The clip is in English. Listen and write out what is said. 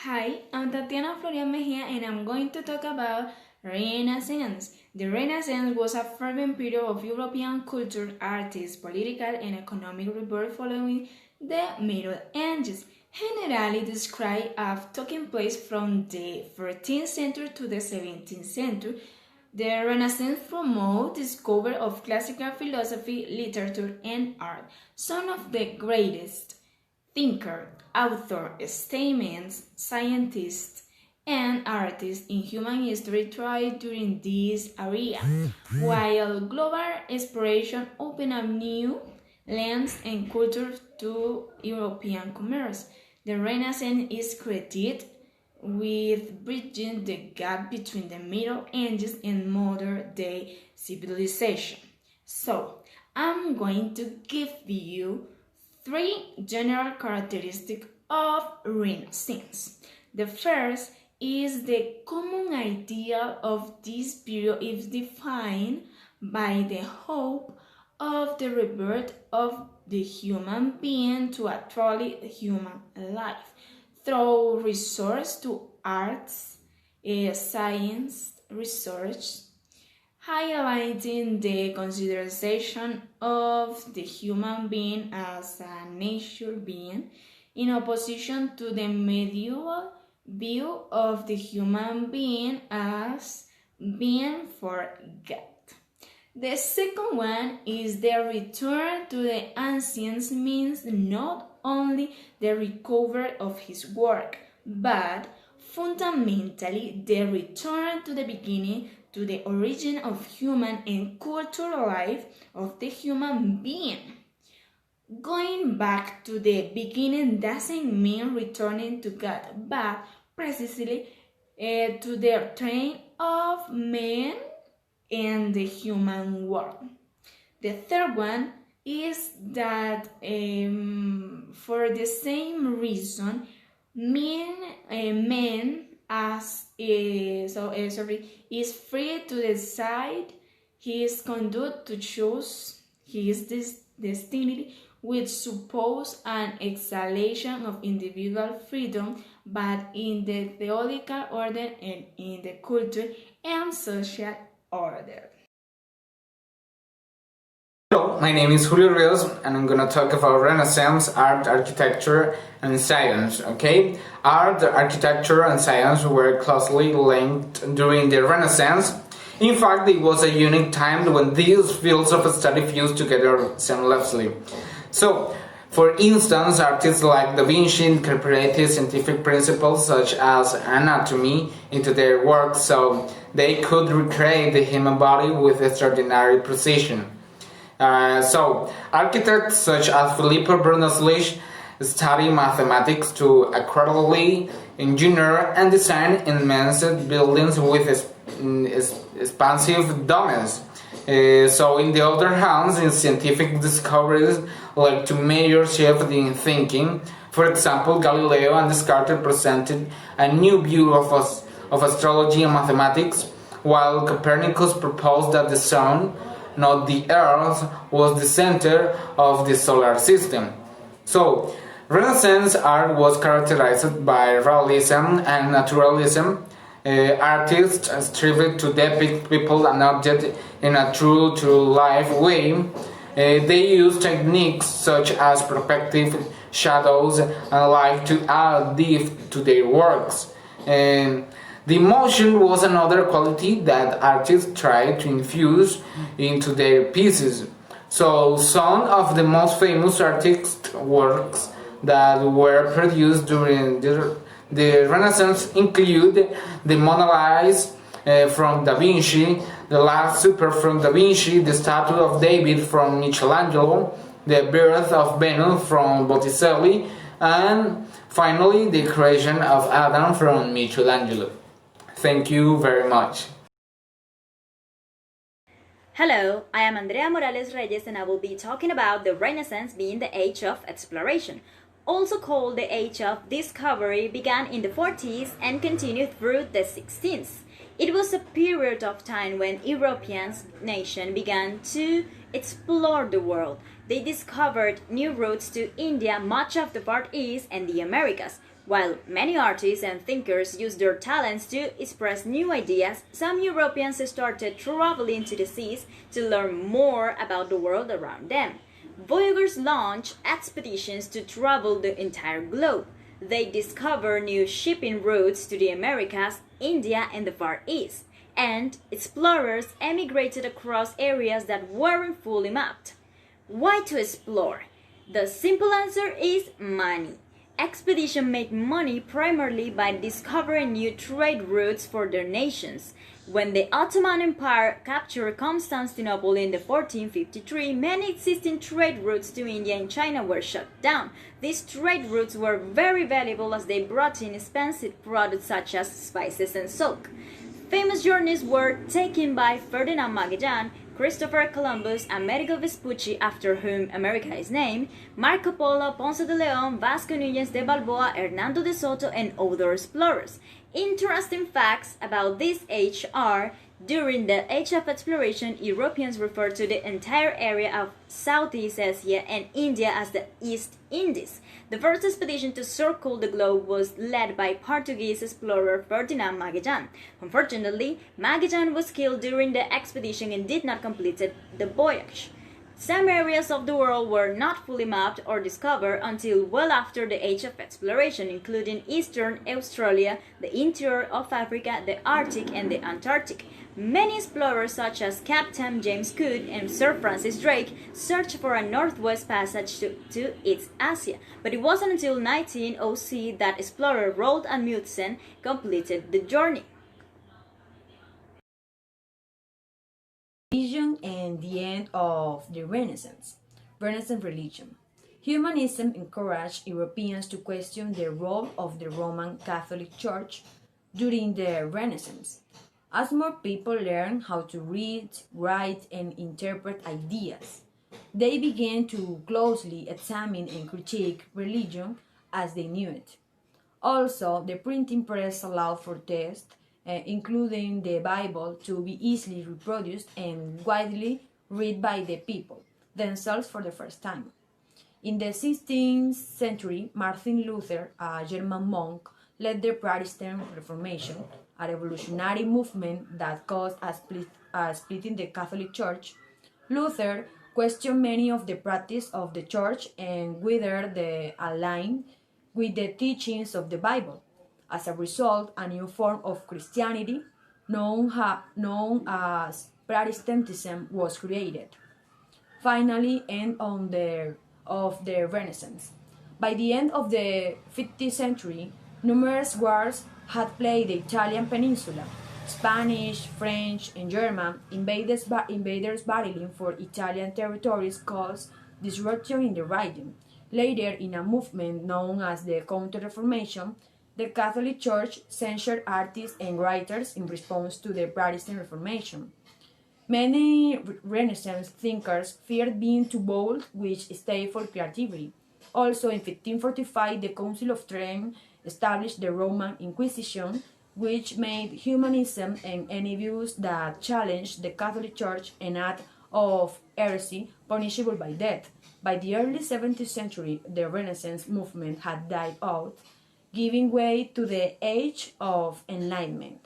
Hi, I'm Tatiana Florian Mejia and I'm going to talk about Renaissance. The Renaissance was a fervent period of European culture, artists, political and economic rebirth following the Middle Ages, generally described as taking place from the 13th century to the 17th century. The Renaissance promoted discovery of classical philosophy, literature, and art. Some of the greatest thinker, author, statesmen, scientists, and artists in human history thrived during this era, while global exploration opened up new lands and cultures to European commerce. The Renaissance is credited with bridging the gap between the Middle Ages and modern day civilization. So, I'm going to give you three general characteristics of Renaissance. The first is the common idea of this period is defined by the hope of the rebirth of the human being to a truly human life through resource to arts, science, research, highlighting the consideration of the human being as a nature being in opposition to the medieval view of the human being as being for God. The second one is the return to the ancients means not only the recovery of his work, but fundamentally the return to the beginning, to the origin of human and cultural life of the human being. Going back to the beginning doesn't mean returning to God, but precisely to the train of man and the human world. The third one is that for the same reason, man as is free to decide his conduct, to choose his destiny, which suppose an exhalation of individual freedom, but in the theological order and in the culture and social order. Hello, my name is Julio Rios and I'm gonna talk about Renaissance, art, architecture, and science, okay? Art, architecture, and science were closely linked during the Renaissance. In fact, it was a unique time when these fields of study fused together seamlessly. So, for instance, artists like Da Vinci incorporated scientific principles such as anatomy into their works so they could recreate the human body with extraordinary precision. Architects such as Filippo Brunelleschi study mathematics to accurately engineer and design immense buildings with expansive domes. In the other hand, in scientific discoveries led to major shifts in thinking. For example, Galileo and Descartes presented a new view of astrology and mathematics, while Copernicus proposed that the sun, not the earth, was the center of the solar system. So, Renaissance art was characterized by realism and naturalism. Artists strived to depict people and objects in a true-to-life way. They used techniques such as perspective, shadows, and light to add depth to their works. The emotion was another quality that artists tried to infuse into their pieces. So some of the most famous artist works that were produced during the Renaissance include the Mona Lisa from Da Vinci, the Last Supper from Da Vinci, the Statue of David from Michelangelo, the Birth of Venus from Botticelli, and finally the Creation of Adam from Michelangelo. Thank you very much. Hello, I am Andrea Morales Reyes and I will be talking about the Renaissance being the age of exploration. Also called the age of discovery, began in the 40s and continued through the 60s. It was a period of time when European nations began to explore the world. They discovered new routes to India, much of the Far East, and the Americas. While many artists and thinkers used their talents to express new ideas, some Europeans started traveling to the seas to learn more about the world around them. Voyagers launched expeditions to travel the entire globe. They discovered new shipping routes to the Americas, India, and the Far East, and explorers emigrated across areas that weren't fully mapped. Why to explore? The simple answer is money. Expeditions made money primarily by discovering new trade routes for their nations. When the Ottoman Empire captured Constantinople in 1453, many existing trade routes to India and China were shut down. These trade routes were very valuable as they brought in expensive products such as spices and silk. Famous journeys were taken by Ferdinand Magellan, Christopher Columbus, Amerigo Vespucci, after whom America is named, Marco Polo, Ponce de Leon, Vasco Núñez de Balboa, Hernando de Soto, and other explorers. Interesting facts about this age are: during the Age of Exploration, Europeans referred to the entire area of Southeast Asia and India as the East Indies. The first expedition to circle the globe was led by Portuguese explorer Ferdinand Magellan. Unfortunately, Magellan was killed during the expedition and did not complete the voyage. Some areas of the world were not fully mapped or discovered until well after the Age of Exploration, including Eastern Australia, the interior of Africa, the Arctic, and the Antarctic. Many explorers such as Captain James Cook and Sir Francis Drake searched for a northwest passage to East Asia, but it wasn't until 1906 that explorer Roald Amundsen completed the journey. Religion and the end of the Renaissance. Renaissance religion. Humanism encouraged Europeans to question the role of the Roman Catholic Church during the Renaissance. As more people learned how to read, write, and interpret ideas, they began to closely examine and critique religion as they knew it. Also, the printing press allowed for text, including the Bible, to be easily reproduced and widely read by the people themselves for the first time. In the 16th century, Martin Luther, a German monk, led the Protestant Reformation, a revolutionary movement that caused a split in the Catholic Church. Luther questioned many of the practices of the Church and whether they aligned with the teachings of the Bible. As a result, a new form of Christianity, known as Protestantism, was created. Finally, end of the Renaissance. By the end of the 15th century, numerous wars had plagued the Italian peninsula. Spanish, French, and German invaders battling for Italian territories caused disruption in the region. Later, in a movement known as the Counter-Reformation, the Catholic Church censored artists and writers in response to the Protestant Reformation. Many Renaissance thinkers feared being too bold, which stifled creativity. Also, in 1545, the Council of Trent established the Roman Inquisition, which made humanism and any views that challenged the Catholic Church an act of heresy punishable by death. By the early 17th century, the Renaissance movement had died out, giving way to the Age of Enlightenment.